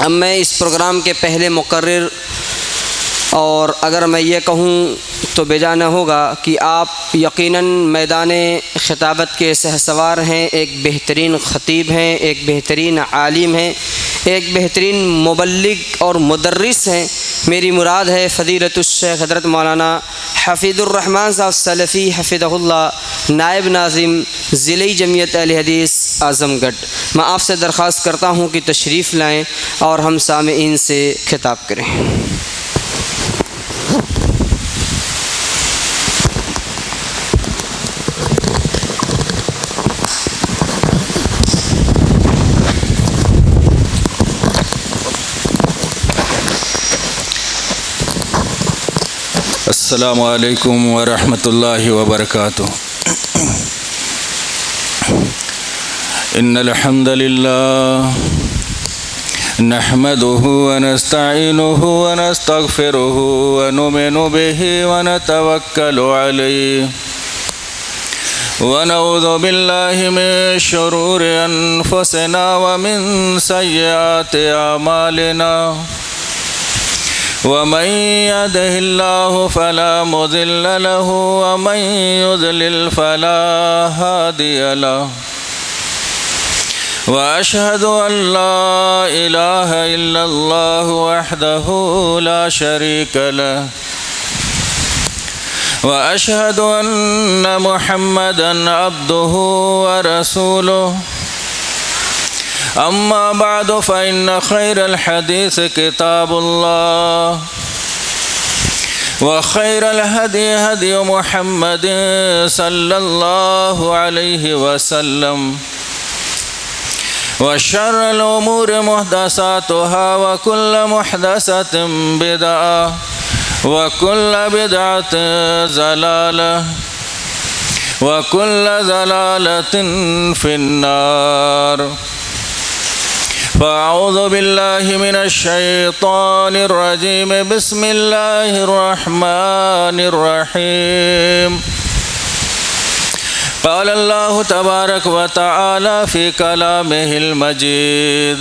اب میں اس پروگرام کے پہلے مقرر، اور اگر میں یہ کہوں تو بے جا نہ ہوگا کہ آپ یقیناً میدان خطابت کے شہسوار ہیں، ایک بہترین خطیب ہیں، ایک بہترین عالم ہیں، ایک بہترین مبلغ اور مدرس ہیں۔ میری مراد ہے فضیلت الشیخ حضرت مولانا حفیظ الرحمن صاحب سلفی حفظہ اللہ، نائب ناظم ضلعی جمعیت اہل حدیث اعظم گڑھ۔ میں آپ سے درخواست کرتا ہوں کہ تشریف لائیں اور ہم سامعین سے خطاب کریں۔ السلام علیکم ورحمۃ اللہ وبرکاتہ۔ ان الحمد للہ نحمده ونستعینه ونستغفره ونؤمن به ونتوکل علیہ ونعوذ باللہ من شرور انفسنا ومن سیئات اعمالنا ومن يهده الله فلا مضل له ومن يضلل فلا هادي له وأشهد أن لا إله إلا الله وحده لا شريك له وأشهد أن محمدا عبده ورسوله أما بعد فإن خير الحديث كتاب الله وخير الهدي هدي محمد صلى الله عليه وسلم وشر الأمور محدثاتها وكل محدثة بدعة وكل بدعة ضلالة وكل ضلالة في النار۔ فأعوذ بالله من الشيطان الرجيم، بسم الله الرحمن الرحيم۔ قال الله تبارك وتعالى في كلامه المجيد: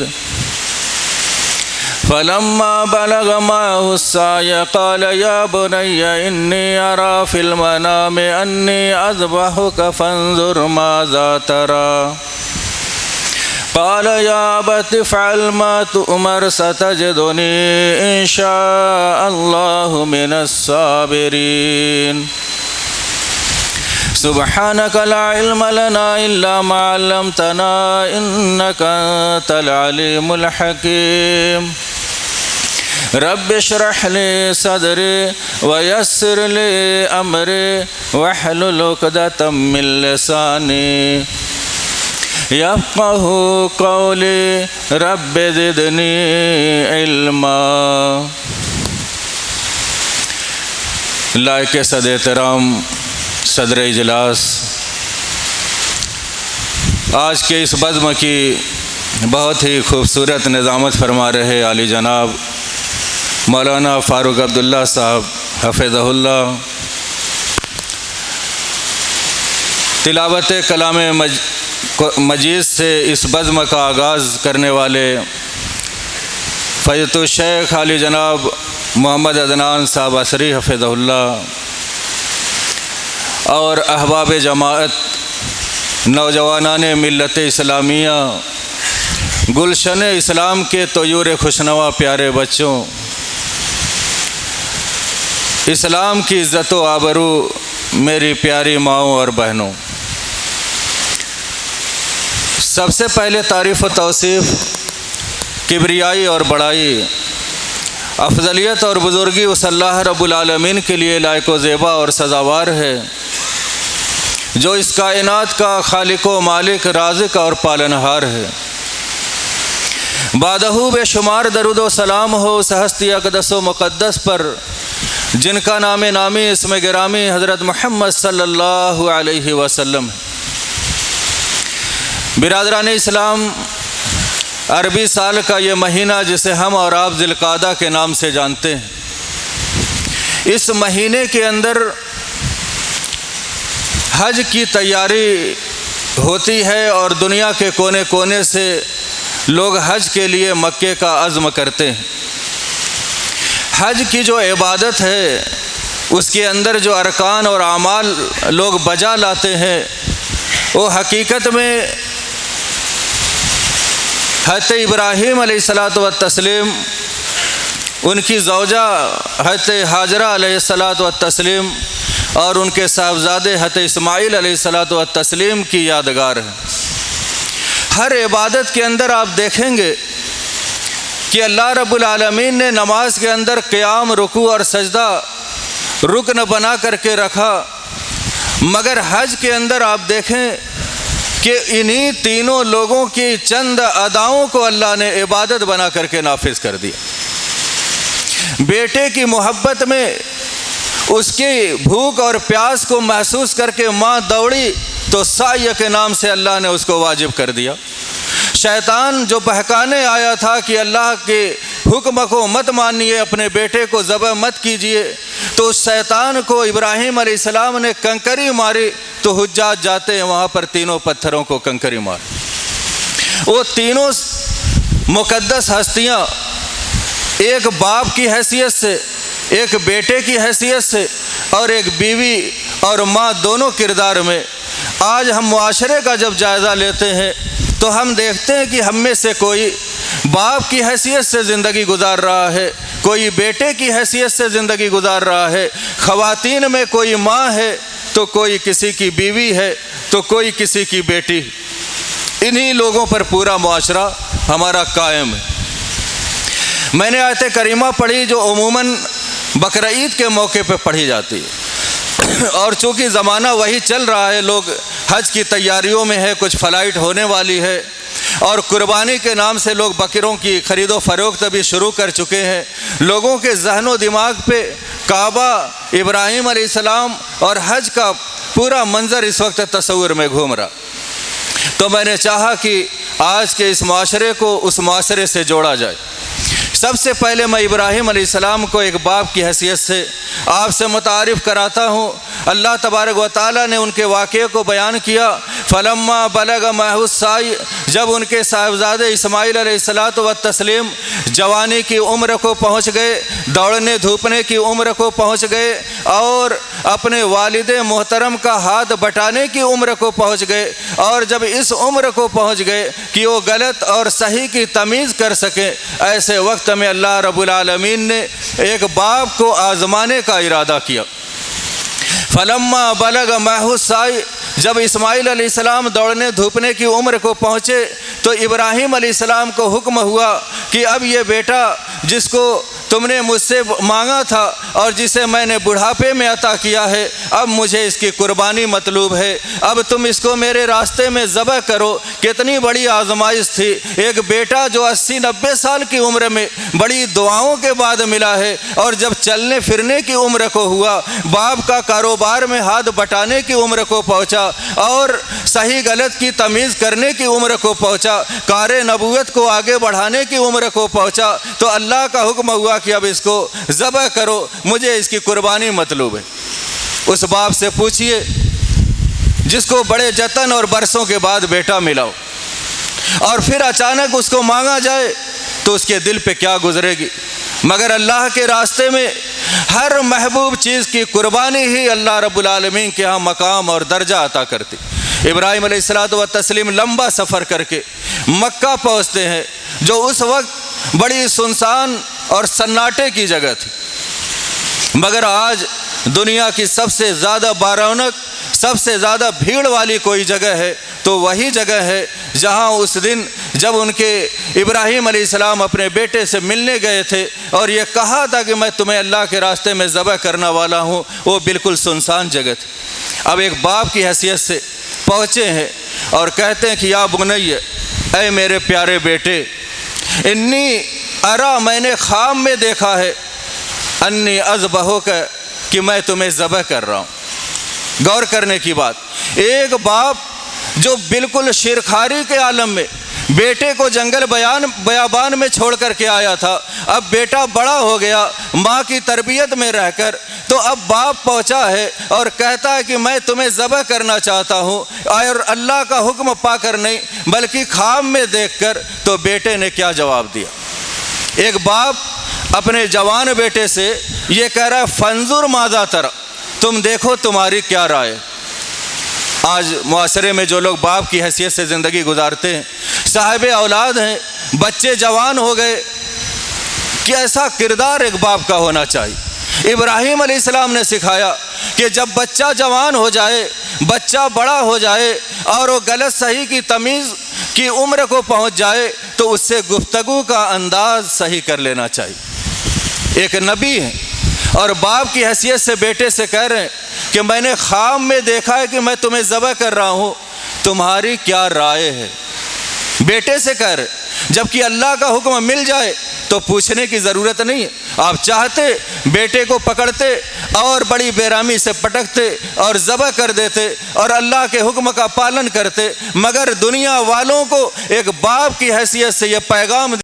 فلما بلغ معه السعي قال يا بني إني أرى في المنام أني أذبحك فانظر ماذا ترى قال يا أبت افعل ما تؤمر ستجدني إن شاء الله من الصابرين۔ سبحانك لا علم لنا إلا ما علمتنا إنك أنت العليم الحكيم۔ رب اشرح لي صدري ويسر لي أمري واحلل عقدة من لساني يفقهوا قولي رب زدني علما۔ لائق صد احترام صدر اجلاس، آج کے اس بزم کی بہت ہی خوبصورت نظامت فرما رہے عالی جناب مولانا فاروق عبداللہ صاحب حفظہ اللہ، تلاوت کلام مجید سے اس بزم کا آغاز کرنے والے فضیلت الشیخ علی جناب محمد عدنان صاحب عصری حفظہ اللہ، اور احباب جماعت، نوجوانان ملت اسلامیہ، گلشن اسلام کے طیور خوشنوا پیارے بچوں، اسلام کی عزت و آبرو میری پیاری ماؤں اور بہنوں، سب سے پہلے تعریف و توصیف کبریائی اور بڑائی، افضلیت اور بزرگی اس اللہ رب العالمین کے لیے لائق و زیبا اور سزاوار ہے جو اس کائنات کا خالق و مالک، رازق اور پالنہار ہے۔ بعدہ بے شمار درود و سلام ہو اس ہستی اقدس و مقدس پر جن کا نام نامی اسم گرامی حضرت محمد صلی اللہ علیہ وسلم۔ برادران اسلام، عربی سال کا یہ مہینہ جسے ہم اور آپ ذی القعدہ کے نام سے جانتے ہیں، اس مہینے کے اندر حج کی تیاری ہوتی ہے اور دنیا کے کونے کونے سے لوگ حج کے لیے مکے کا عزم کرتے ہیں۔ حج کی جو عبادت ہے اس کے اندر جو ارکان اور اعمال لوگ بجا لاتے ہیں وہ حقیقت میں حضرت ابراہیم علیہ الصلاۃ والتسلیم، ان کی زوجہ حضرت ہاجرہ علیہ الصلاۃ والتسلیم اور ان کے صاحبزادے حضرت اسماعیل علیہ الصلاۃ والتسلیم کی یادگار ہے۔ ہر عبادت کے اندر آپ دیکھیں گے کہ اللہ رب العالمین نے نماز کے اندر قیام، رکوع اور سجدہ رکن بنا کر کے رکھا، مگر حج کے اندر آپ دیکھیں کہ انہی تینوں لوگوں کی چند اداؤں کو اللہ نے عبادت بنا کر کے نافذ کر دیا۔ بیٹے کی محبت میں اس کی بھوک اور پیاس کو محسوس کر کے ماں دوڑی تو سعی کے نام سے اللہ نے اس کو واجب کر دیا۔ شیطان جو بہکانے آیا تھا کہ اللہ کے حکم کو مت مانیے، اپنے بیٹے کو ذبح مت کیجیے، تو اس شیطان کو ابراہیم علیہ السلام نے کنکری ماری تو حجاج جاتے ہیں وہاں پر تینوں پتھروں کو کنکری مار۔ وہ تینوں مقدس ہستیاں ایک باپ کی حیثیت سے، ایک بیٹے کی حیثیت سے اور ایک بیوی اور ماں دونوں کردار میں، آج ہم معاشرے کا جب جائزہ لیتے ہیں تو ہم دیکھتے ہیں کہ ہم میں سے کوئی باپ کی حیثیت سے زندگی گزار رہا ہے، کوئی بیٹے کی حیثیت سے زندگی گزار رہا ہے، خواتین میں کوئی ماں ہے تو کوئی کسی کی بیوی ہے تو کوئی کسی کی بیٹی۔ انہی لوگوں پر پورا معاشرہ ہمارا قائم ہے۔ میں نے آیت کریمہ پڑھی جو عموماً بقرعید کے موقع پہ پڑھی جاتی ہے، اور چونکہ زمانہ وہی چل رہا ہے، لوگ حج کی تیاریوں میں ہے، کچھ فلائٹ ہونے والی ہے اور قربانی کے نام سے لوگ بکروں کی خرید و فروخت بھی شروع کر چکے ہیں۔ لوگوں کے ذہن و دماغ پہ کعبہ، ابراہیم علیہ السلام اور حج کا پورا منظر اس وقت تصور میں گھوم رہا، تو میں نے چاہا کہ آج کے اس معاشرے کو اس معاشرے سے جوڑا جائے۔ سب سے پہلے میں ابراہیم علیہ السلام کو ایک باپ کی حیثیت سے آپ سے متعارف کراتا ہوں۔ اللہ تبارک و تعالیٰ نے ان کے واقعے کو بیان کیا، فلما بلغ معہ السعی، جب ان کے صاحبزادے اسماعیل علیہ الصلاۃ والتسلیم جوانی کی عمر کو پہنچ گئے، دوڑنے دھوپنے کی عمر کو پہنچ گئے اور اپنے والد محترم کا ہاتھ بٹانے کی عمر کو پہنچ گئے، اور جب اس عمر کو پہنچ گئے کہ وہ غلط اور صحیح کی تمیز کر سکیں، ایسے وقت میں اللہ رب العالمین نے ایک باپ کو آزمانے کا ارادہ کیا۔ فلما بلغ معہ السعی، جب اسماعیل علیہ السلام دوڑنے دھوپنے کی عمر کو پہنچے تو ابراہیم علیہ السلام کو حکم ہوا کہ اب یہ بیٹا جس کو تم نے مجھ سے مانگا تھا اور جسے میں نے بڑھاپے میں عطا کیا ہے، اب مجھے اس کی قربانی مطلوب ہے، اب تم اس کو میرے راستے میں ذبح کرو۔ کتنی بڑی آزمائش تھی، ایک بیٹا جو 80-90 سال کی عمر میں بڑی دعاؤں کے بعد ملا ہے، اور جب چلنے پھرنے کی عمر کو ہوا، باپ کا کاروبار میں ہاتھ بٹانے کی عمر کو پہنچا اور صحیح غلط کی تمیز کرنے کی عمر کو پہنچا، کار نبوت کو آگے بڑھانے کی عمر کو پہنچا، تو اللہ کا حکم ہوا کہ اب اس کو ذبح کرو، مجھے اس کی قربانی مطلوب ہے۔ اس باپ سے پوچھئے جس کو بڑے جتن اور برسوں کے بعد بیٹا ملا ہو، اور پھر اچانک اس کو مانگا جائے تو اس کے دل پہ کیا گزرے گی؟ مگر اللہ کے راستے میں ہر محبوب چیز کی قربانی ہی اللہ رب العالمین کے ہاں مقام اور درجہ عطا کرتی۔ ابراہیم علیہ الصلاۃ والتسلیم لمبا سفر کر کے مکہ پہنچتے ہیں، جو اس وقت بڑی سنسان اور سناٹے کی جگہ تھی، مگر آج دنیا کی سب سے زیادہ بارونق، سب سے زیادہ بھیڑ والی کوئی جگہ ہے تو وہی جگہ ہے جہاں اس دن جب ان کے ابراہیم علیہ السلام اپنے بیٹے سے ملنے گئے تھے اور یہ کہا تھا کہ میں تمہیں اللہ کے راستے میں ذبح کرنے والا ہوں، وہ بالکل سنسان جگہ تھی۔ اب ایک باپ کی حیثیت سے پہنچے ہیں اور کہتے ہیں کہ یا بنی، اے میرے پیارے بیٹے، انی ارا، میں نے خواب میں دیکھا ہے، انی اذبحک، کہ میں تمہیں ذبح کر رہا ہوں۔ غور کرنے کی بات، ایک باپ جو بالکل شیرخواری کے عالم میں بیٹے کو جنگل بیابان میں چھوڑ کر کے آیا تھا، اب بیٹا بڑا ہو گیا، ماں کی تربیت میں رہ کر تو اب باپ پہنچا ہے اور کہتا ہے کہ میں تمہیں ذبح کرنا چاہتا ہوں، اور اللہ کا حکم پا کر نہیں بلکہ خواب میں دیکھ کر۔ تو بیٹے نے کیا جواب دیا؟ ایک باپ اپنے جوان بیٹے سے یہ کہہ رہا ہے فانظر ماذا تری، تم دیکھو تمہاری کیا رائے۔ آج معاشرے میں جو لوگ باپ کی حیثیت سے زندگی گزارتے ہیں، صاحب اولاد ہیں، بچے جوان ہو گئے، کیسا کردار ایک باپ کا ہونا چاہیے۔ ابراہیم علیہ السلام نے سکھایا کہ جب بچہ جوان ہو جائے، بچہ بڑا ہو جائے اور وہ غلط صحیح کی تمیز کی عمر کو پہنچ جائے تو اس سے گفتگو کا انداز صحیح کر لینا چاہیے۔ ایک نبی ہے اور باپ کی حیثیت سے بیٹے سے کہہ رہے ہیں کہ میں نے خواب میں دیکھا ہے کہ میں تمہیں ذبح کر رہا ہوں، تمہاری کیا رائے ہے؟ بیٹے سے کہہ رہے، جبکہ اللہ کا حکم مل جائے تو پوچھنے کی ضرورت نہیں ہے۔ آپ چاہتے بیٹے کو پکڑتے اور بڑی بےرحمی سے پٹکتے اور ذبح کر دیتے اور اللہ کے حکم کا پالن کرتے، مگر دنیا والوں کو ایک باپ کی حیثیت سے یہ پیغام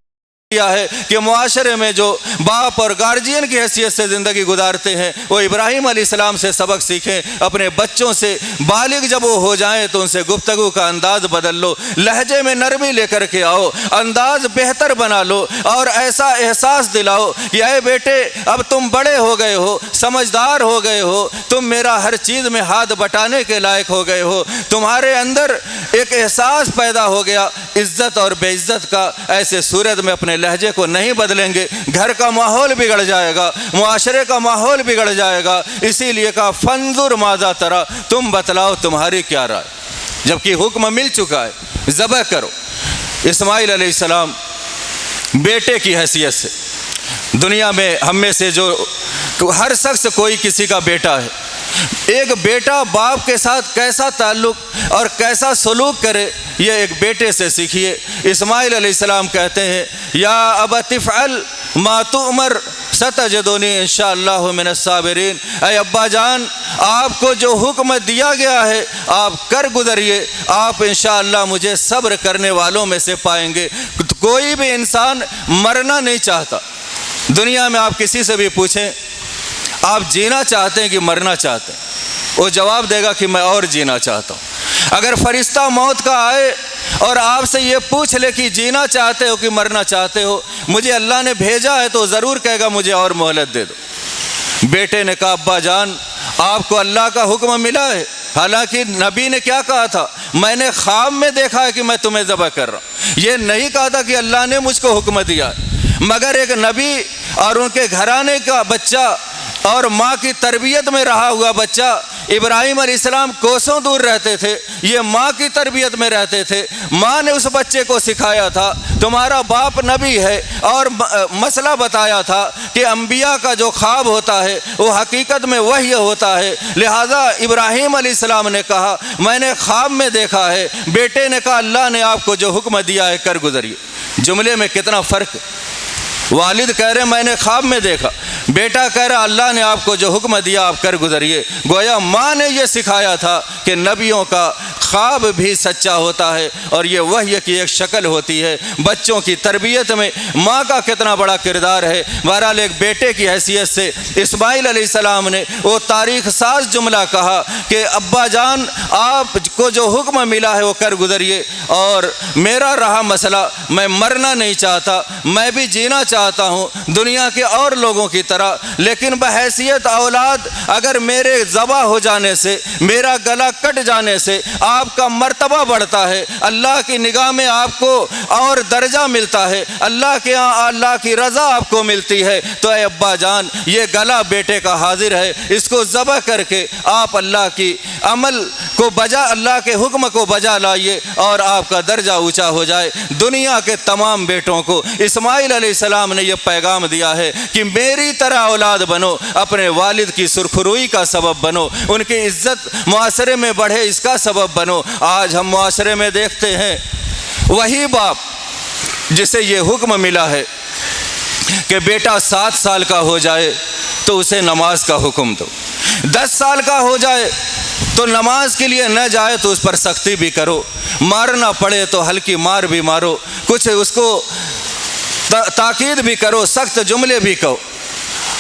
دیا ہے کہ معاشرے میں جو باپ اور گارجین کی حیثیت سے زندگی گزارتے ہیں وہ ابراہیم علیہ السلام سے سبق سیکھیں۔ اپنے بچوں سے بالغ جب وہ ہو جائیں تو ان سے گفتگو کا انداز بدل لو، لہجے میں نرمی لے کر کے آؤ، انداز بہتر بنا لو اور ایسا احساس دلاؤ کہ اے بیٹے اب تم بڑے ہو گئے ہو، سمجھدار ہو گئے ہو، تم میرا ہر چیز میں ہاتھ بٹانے کے لائق ہو گئے ہو، تمہارے اندر ایک احساس پیدا ہو گیا عزت اور بے عزت کا۔ ایسے صورت میں اپنے لہجے کو نہیں بدلیں گے، گھر کا ماحول بگڑ جائے گا، معاشرے کا ماحول بگڑ جائے گا۔ اسی لیے کہا فانظر ماذا تری، تم بتلاؤ تمہاری کیا رائے، جبکہ حکم مل چکا ہے ذبح کرو۔ اسماعیل علیہ السلام بیٹے کی حیثیت سے، دنیا میں ہم میں سے جو ہر شخص کوئی کسی کا بیٹا ہے، ایک بیٹا باپ کے ساتھ کیسا تعلق اور کیسا سلوک کرے یہ ایک بیٹے سے سیکھیے۔ اسماعیل علیہ السلام کہتے ہیں یا ابت افعل ما تؤمر ستجدنی انشاءاللہ من الصابرین، اے ابا جان آپ کو جو حکم دیا گیا ہے آپ کر گزریے، آپ انشاءاللہ مجھے صبر کرنے والوں میں سے پائیں گے۔ کوئی بھی انسان مرنا نہیں چاہتا۔ دنیا میں آپ کسی سے بھی پوچھیں آپ جینا چاہتے ہیں کہ مرنا چاہتے ہیں، وہ جواب دے گا کہ میں اور جینا چاہتا ہوں۔ اگر فرشتہ موت کا آئے اور آپ سے یہ پوچھ لے کہ جینا چاہتے ہو کہ مرنا چاہتے ہو، مجھے اللہ نے بھیجا ہے، تو ضرور کہے گا مجھے اور مہلت دے دو۔ بیٹے نے کہا ابا جان آپ کو اللہ کا حکم ملا ہے، حالانکہ نبی نے کیا کہا تھا، میں نے خواب میں دیکھا ہے کہ میں تمہیں ذبح کر رہا ہوں، یہ نہیں کہا تھا کہ اللہ نے مجھ کو حکم دیا ہے۔ مگر ایک نبی اور ان کے گھرانے کا بچہ اور ماں کی تربیت میں رہا ہوا بچہ، ابراہیم علیہ السلام کوسوں دور رہتے تھے، یہ ماں کی تربیت میں رہتے تھے، ماں نے اس بچے کو سکھایا تھا تمہارا باپ نبی ہے، اور مسئلہ بتایا تھا کہ انبیاء کا جو خواب ہوتا ہے وہ حقیقت میں وحی ہوتا ہے۔ لہذا ابراہیم علیہ السلام نے کہا میں نے خواب میں دیکھا ہے، بیٹے نے کہا اللہ نے آپ کو جو حکم دیا ہے کر گزریے۔ جملے میں کتنا فرق ہے، والد کہہ رہے میں نے خواب میں دیکھا، بیٹا کہہ رہا اللہ نے آپ کو جو حکم دیا آپ کر گزریے۔ گویا ماں نے یہ سکھایا تھا کہ نبیوں کا خواب بھی سچا ہوتا ہے اور یہ وحی کی ایک شکل ہوتی ہے۔ بچوں کی تربیت میں ماں کا کتنا بڑا کردار ہے۔ بہرحال ایک بیٹے کی حیثیت سے اسماعیل علیہ السلام نے وہ تاریخ ساز جملہ کہا کہ ابا جان آپ کو جو حکم ملا ہے وہ کر گزریے، اور میرا رہا مسئلہ میں مرنا نہیں چاہتا، میں بھی جینا چاہتا ہوں دنیا کے اور لوگوں کی طرح، لیکن بحیثیت اولاد اگر میرے ذبح ہو جانے سے، میرا گلا کٹ جانے سے آپ کا مرتبہ بڑھتا ہے، اللہ کی نگاہ میں آپ کو اور درجہ ملتا ہے، اللہ کے ہاں اللہ کی رضا آپ کو ملتی ہے، تو اے ابا جان یہ گلا بیٹے کا حاضر ہے، اس کو ذبح کر کے آپ اللہ کی عمل کو بجا، اللہ کے حکم کو بجا لائیے اور آپ کا درجہ اونچا ہو جائے۔ دنیا کے تمام بیٹوں کو اسماعیل علیہ السلام نے یہ پیغام دیا ہے کہ میری طرح اولاد بنو، اپنے والد کی سرخروئی کا سبب بنو، ان کی عزت معاشرے میں بڑھے اس کا سبب بنو۔ آج ہم معاشرے میں دیکھتے ہیں وہی باپ جسے یہ حکم ملا ہے کہ بیٹا 7 سال کا ہو جائے تو اسے نماز کا حکم دو، 10 سال کا ہو جائے تو نماز کے لیے نہ جائے تو اس پر سختی بھی کرو، مارنا پڑے تو ہلکی مار بھی مارو، کچھ اس کو تاکید بھی کرو، سخت جملے بھی کہو۔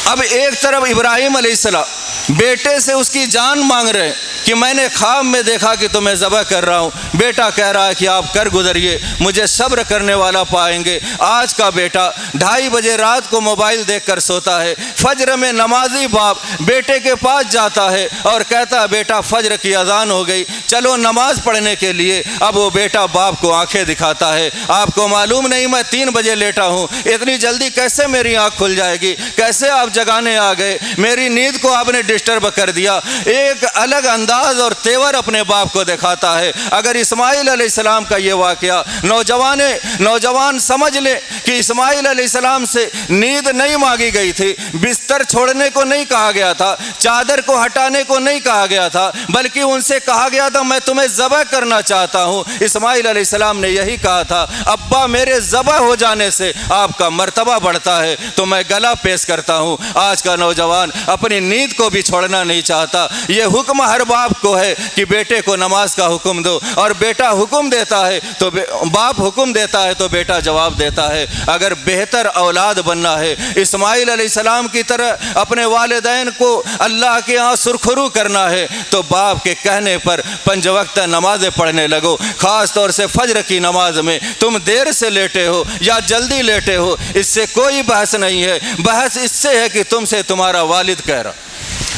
اب ایک طرف ابراہیم علیہ السلام بیٹے سے اس کی جان مانگ رہے ہیں کہ میں نے خواب میں دیکھا کہ تمہیں ذبح کر رہا ہوں. بیٹا کہہ رہا ہے کہ آپ کر گزریے, مجھے صبر کرنے والا پائیں گے. آج کا بیٹا 2:30 بجے رات کو موبائل دیکھ کر سوتا ہے. فجر میں نمازی باپ بیٹے کے پاس جاتا ہے اور کہتا ہے بیٹا فجر کی اذان ہو گئی, چلو نماز پڑھنے کے لیے. اب وہ بیٹا باپ کو آنکھیں دکھاتا ہے, آپ کو معلوم نہیں میں 3 بجے لیٹا ہوں, اتنی جلدی کیسے میری آنکھ کھل جائے گی, کیسے آپ جگانے آ گئے, میری نیند کو آپ نے ڈسٹرب کر دیا. ایک الگ انداز اور تیور اپنے باپ کو دکھاتا ہے. اگر اسماعیل علیہ السلام کا یہ واقعہ نوجوان سمجھ لے کہ اسماعیل علیہ السلام سے نیند نہیں مانگی گئی تھی, بستر چھوڑنے کو نہیں کہا گیا تھا, چادر کو ہٹانے کو نہیں کہا گیا تھا, بلکہ ان سے کہا گیا تھا میں تمہیں ذبح کرنا چاہتا ہوں. اسماعیل علیہ السلام نے یہی کہا تھا, ابا میرے ذبح ہو جانے سے آپ کا مرتبہ بڑھتا ہے تو میں گلا پیش کرتا ہوں. آج کا نوجوان اپنی نیند کو بھی چھوڑنا نہیں چاہتا. یہ حکم ہر باپ کو ہے کہ بیٹے کو نماز کا حکم دو, اور بیٹا حکم دیتا ہے تو باپ حکم دیتا ہے تو بیٹا جواب دیتا ہے. اگر بہتر اولاد بننا ہے, اسماعیل علیہ السلام کی طرح اپنے والدین کو اللہ کے ہاں سرخرو کرنا ہے, تو باپ کے کہنے پر 5 وقت نمازیں پڑھنے لگو. خاص طور سے فجر کی نماز میں تم دیر سے لیٹے ہو یا جلدی لیٹے ہو, اس سے کوئی بحث نہیں ہے. بحث اس سے ہے کہ تم سے تمہارا والد کہہ رہا,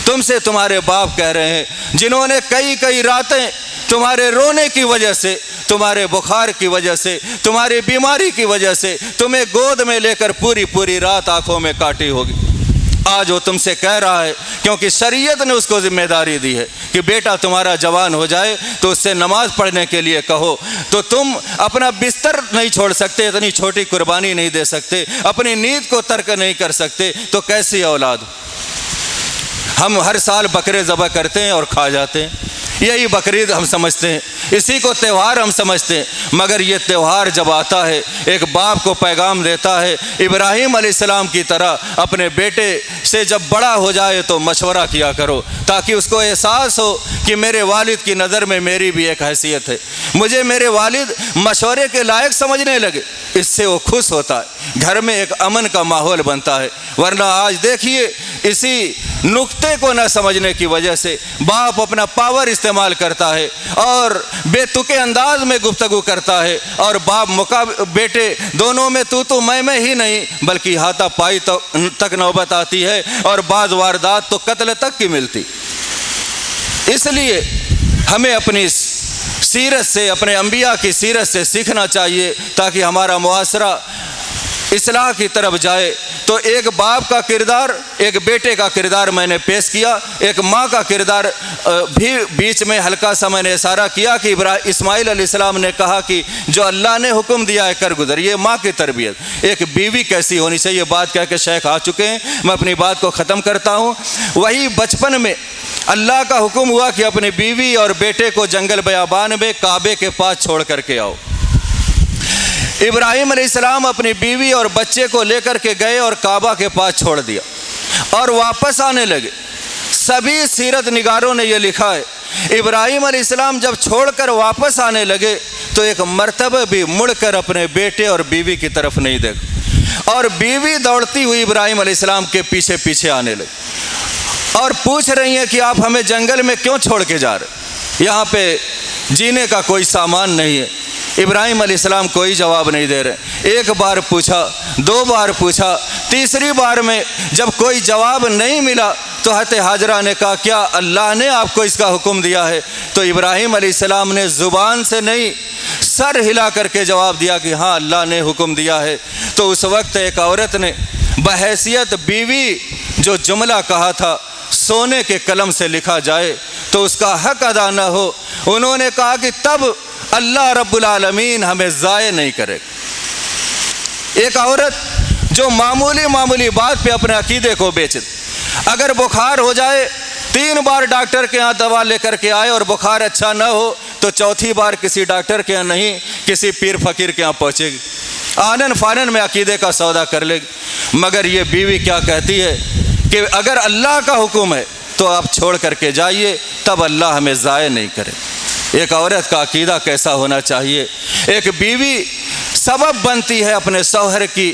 تم سے تمہارے باپ کہہ رہے ہیں, جنہوں نے کئی راتیں تمہارے رونے کی وجہ سے, تمہارے بخار کی وجہ سے, تمہاری بیماری کی وجہ سے تمہیں گود میں لے کر پوری رات آنکھوں میں کاٹی ہوگی. آج وہ تم سے کہہ رہا ہے کیونکہ شریعت نے اس کو ذمہ داری دی ہے کہ بیٹا تمہارا جوان ہو جائے تو اس سے نماز پڑھنے کے لیے کہو. تو تم اپنا بستر نہیں چھوڑ سکتے, اتنی چھوٹی قربانی نہیں دے سکتے, اپنی نیند کو ترک نہیں کر سکتے, تو کیسی اولاد. ہم ہر سال بکرے ذبح کرتے ہیں اور کھا جاتے ہیں, یہی بقرعید ہم سمجھتے ہیں, اسی کو تہوار ہم سمجھتے ہیں. مگر یہ تہوار جب آتا ہے ایک باپ کو پیغام دیتا ہے, ابراہیم علیہ السلام کی طرح اپنے بیٹے سے جب بڑا ہو جائے تو مشورہ کیا کرو, تاکہ اس کو احساس ہو کہ میرے والد کی نظر میں میری بھی ایک حیثیت ہے, مجھے میرے والد مشورے کے لائق سمجھنے لگے. اس سے وہ خوش ہوتا ہے, گھر میں ایک امن کا ماحول بنتا ہے. ورنہ آج دیکھیے اسی نقطے کو نہ سمجھنے کی وجہ سے باپ اپنا پاور استعمال کرتا ہے اور بے تکے انداز میں گفتگو کرتا ہے, اور باپ بیٹے دونوں میں تو میں ہی نہیں بلکہ ہاتھا پائی تک نوبت آتی ہے, اور بعض واردات تو قتل تک کی ملتی. اس لیے ہمیں اپنی سیرت سے, اپنے انبیاء کی سیرت سے سیکھنا چاہیے تاکہ ہمارا معاشرہ اصلاح کی طرف جائے. تو ایک باپ کا کردار, ایک بیٹے کا کردار میں نے پیش کیا, ایک ماں کا کردار بھی بیچ میں ہلکا سا میں نے اشارہ کیا کہ اسماعیل علیہ السلام نے کہا کہ جو اللہ نے حکم دیا ہے کر گزر, یہ ماں کی تربیت. ایک بیوی کیسی ہونی چاہیے, بات کہہ کے شیخ آ چکے ہیں, میں اپنی بات کو ختم کرتا ہوں. وہی بچپن میں اللہ کا حکم ہوا کہ اپنی بیوی اور بیٹے کو جنگل بیابان میں کعبے کے پاس چھوڑ کر کے آؤ. ابراہیم علیہ السلام اپنی بیوی اور بچے کو لے کر کے گئے اور کعبہ کے پاس چھوڑ دیا اور واپس آنے لگے. سبھی سیرت نگاروں نے یہ لکھا ہے, ابراہیم علیہ السلام جب چھوڑ کر واپس آنے لگے تو ایک مرتبہ بھی مڑ کر اپنے بیٹے اور بیوی کی طرف نہیں دیکھا, اور بیوی دوڑتی ہوئی ابراہیم علیہ السلام کے پیچھے آنے لگی اور پوچھ رہی ہیں کہ آپ ہمیں جنگل میں کیوں چھوڑ کے جا رہے, یہاں پہ جینے کا کوئی سامان نہیں ہے. ابراہیم علیہ السلام کوئی جواب نہیں دے رہے. ایک بار پوچھا, 2 بار پوچھا, تیسری بار میں جب کوئی جواب نہیں ملا تو حضرت ہاجرہ نے کہا کیا اللہ نے آپ کو اس کا حکم دیا ہے؟ تو ابراہیم علیہ السلام نے زبان سے نہیں سر ہلا کر کے جواب دیا کہ ہاں اللہ نے حکم دیا ہے. تو اس وقت ایک عورت نے بحیثیت بیوی جو جملہ کہا تھا سونے کے قلم سے لکھا جائے تو اس کا حق ادا نہ ہو, انہوں نے کہا کہ تب اللہ رب العالمین ہمیں ضائع نہیں کرے. ایک عورت جو معمولی بات پہ اپنے عقیدے کو بیچ, اگر بخار ہو جائے 3 بار ڈاکٹر کے ہاں دوا لے کر کے آئے اور بخار اچھا نہ ہو تو چوتھی بار کسی ڈاکٹر کے ہاں نہیں کسی پیر فقیر کے ہاں پہنچے گی, آنن فانن میں عقیدے کا سودا کر لے گی. مگر یہ بیوی کیا کہتی ہے کہ اگر اللہ کا حکم ہے تو آپ چھوڑ کر کے جائیے, تب اللہ ہمیں ضائع نہیں کرے. ایک عورت کا عقیدہ کیسا ہونا چاہیے. ایک بیوی سبب بنتی ہے اپنے شوہر کی